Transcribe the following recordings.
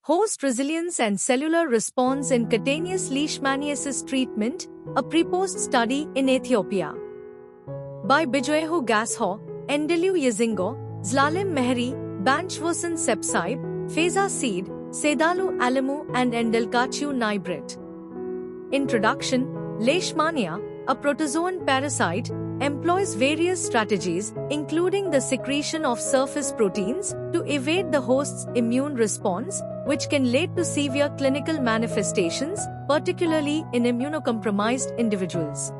Host Resilience and Cellular Response in Cutaneous Leishmaniasis Treatment, a pre-post study in Ethiopia. By Bijoyehu Gasho, Endelu Yezingo, Zlalim Mehri, Banchvosan Sepsaib, Feza Seed, Sedalu Alamu and Endelkachu Nibrit. Introduction: Leishmania, a protozoan parasite, employs various strategies, including the secretion of surface proteins, to evade the host's immune response, which can lead to severe clinical manifestations, particularly in immunocompromised individuals.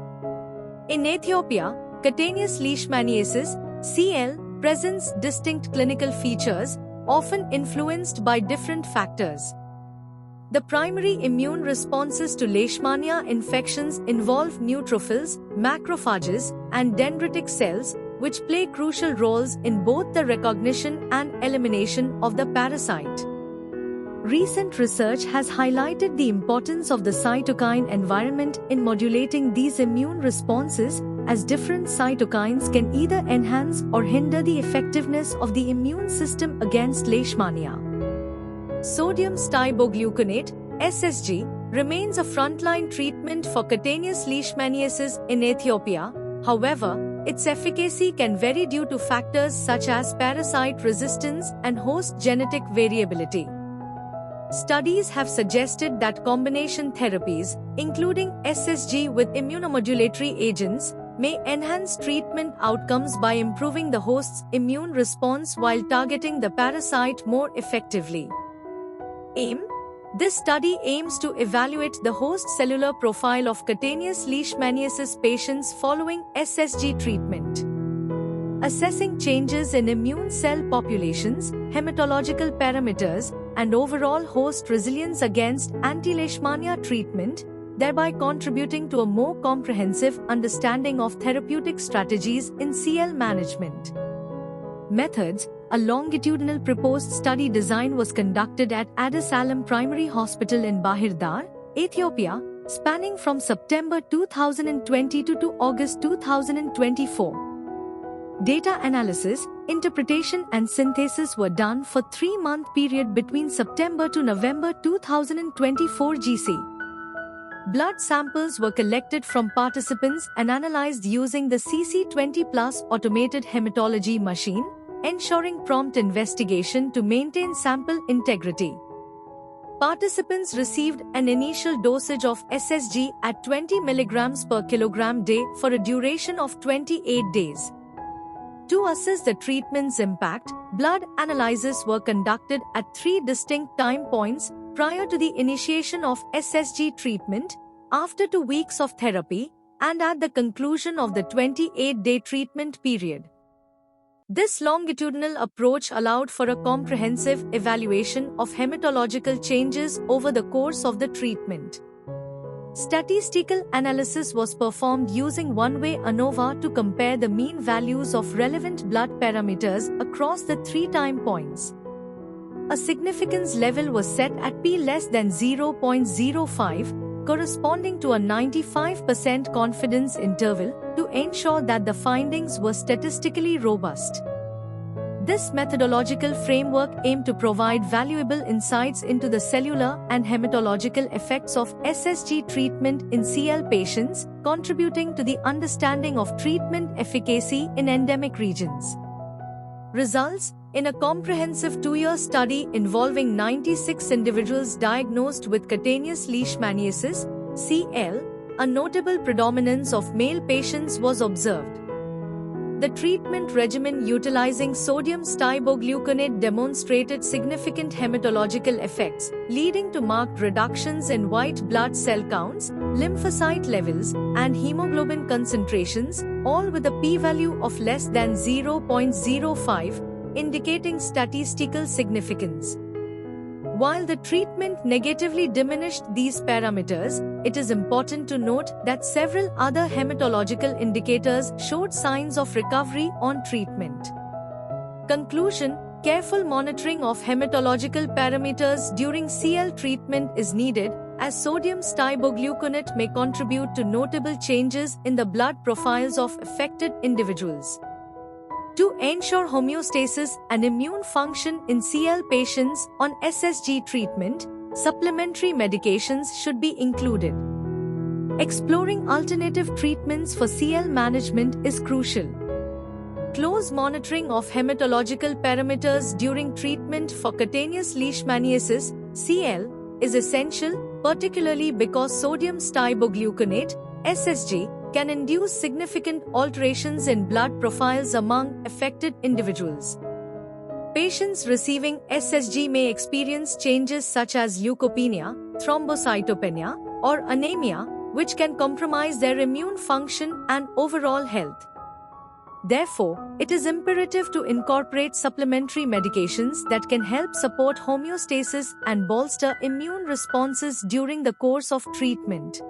In Ethiopia, cutaneous leishmaniasis (CL) presents distinct clinical features, often influenced by different factors. The primary immune responses to Leishmania infections involve neutrophils, macrophages, and dendritic cells, which play crucial roles in both the recognition and elimination of the parasite. Recent research has highlighted the importance of the cytokine environment in modulating these immune responses, as different cytokines can either enhance or hinder the effectiveness of the immune system against Leishmania. Sodium stibogluconate (SSG) remains a frontline treatment for cutaneous leishmaniasis in Ethiopia. However, its efficacy can vary due to factors such as parasite resistance and host genetic variability. Studies have suggested that combination therapies, including SSG with immunomodulatory agents, may enhance treatment outcomes by improving the host's immune response while targeting the parasite more effectively. Aim: This study aims to evaluate the host cellular profile of cutaneous leishmaniasis patients following SSG treatment. Assessing changes in immune cell populations, hematological parameters, and overall host resilience against anti-Leishmania treatment, thereby contributing to a more comprehensive understanding of therapeutic strategies in CL management. Methods: A longitudinal pre-post study design was conducted at Addis Alem Primary Hospital in Bahir Dar, Ethiopia, spanning from September 2022 to August 2024. Data analysis, interpretation and synthesis were done for 3-month period between September to November 2024 GC. Blood samples were collected from participants and analyzed using the CC20 Plus automated hematology machine, ensuring prompt investigation to maintain sample integrity. Participants received an initial dosage of SSG at 20 mg per kilogram day for a duration of 28 days. To assess the treatment's impact, blood analyses were conducted at 3 distinct time points prior to the initiation of SSG treatment, after 2 weeks of therapy, and at the conclusion of the 28-day treatment period. This longitudinal approach allowed for a comprehensive evaluation of hematological changes over the course of the treatment. Statistical analysis was performed using one-way ANOVA to compare the mean values of relevant blood parameters across the 3 time points. A significance level was set at p less than 0.05, corresponding to a 95% confidence interval, to ensure that the findings were statistically robust. This methodological framework aimed to provide valuable insights into the cellular and hematological effects of SSG treatment in CL patients, contributing to the understanding of treatment efficacy in endemic regions. Results: In a comprehensive 2-year study involving 96 individuals diagnosed with cutaneous leishmaniasis (CL), a notable predominance of male patients was observed. The treatment regimen utilizing sodium stibogluconate demonstrated significant hematological effects, leading to marked reductions in white blood cell counts, lymphocyte levels, and hemoglobin concentrations, all with a p-value of less than 0.05, indicating statistical significance. While the treatment negatively diminished these parameters, it is important to note that several other hematological indicators showed signs of recovery on treatment. Conclusion: Careful monitoring of hematological parameters during CL treatment is needed, as sodium stibogluconate may contribute to notable changes in the blood profiles of affected individuals. To ensure homeostasis and immune function in CL patients on SSG treatment, supplementary medications should be included. Exploring alternative treatments for CL management is crucial. Close monitoring of hematological parameters during treatment for cutaneous leishmaniasis (CL) is essential, particularly because sodium stibogluconate (SSG) can induce significant alterations in blood profiles among affected individuals. Patients receiving SSG may experience changes such as leukopenia, thrombocytopenia, or anemia, which can compromise their immune function and overall health. Therefore, it is imperative to incorporate supplementary medications that can help support homeostasis and bolster immune responses during the course of treatment.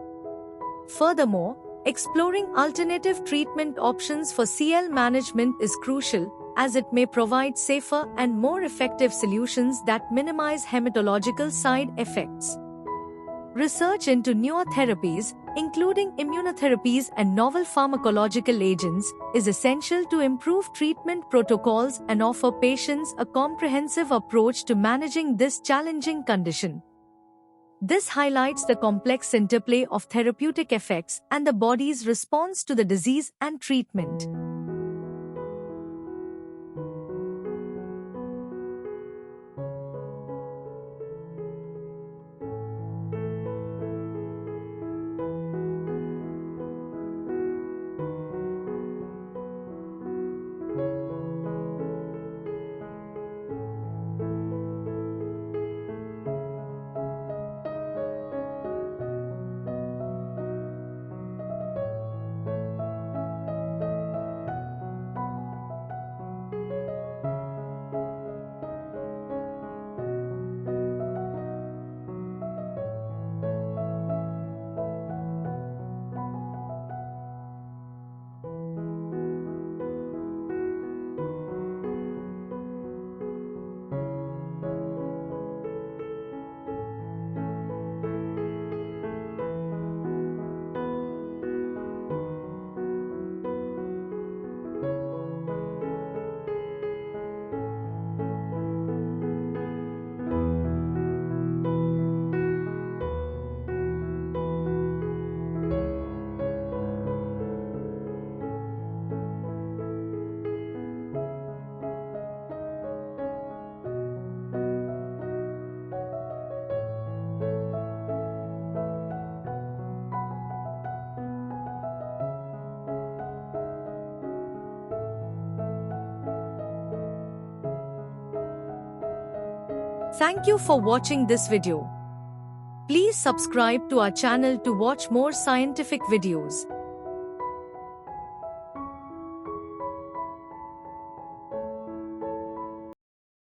Furthermore, exploring alternative treatment options for CL management is crucial, as it may provide safer and more effective solutions that minimize hematological side effects. Research into newer therapies, including immunotherapies and novel pharmacological agents, is essential to improve treatment protocols and offer patients a comprehensive approach to managing this challenging condition. This highlights the complex interplay of therapeutic effects and the body's response to the disease and treatment. Thank you for watching this video. Please subscribe to our channel to watch more scientific videos.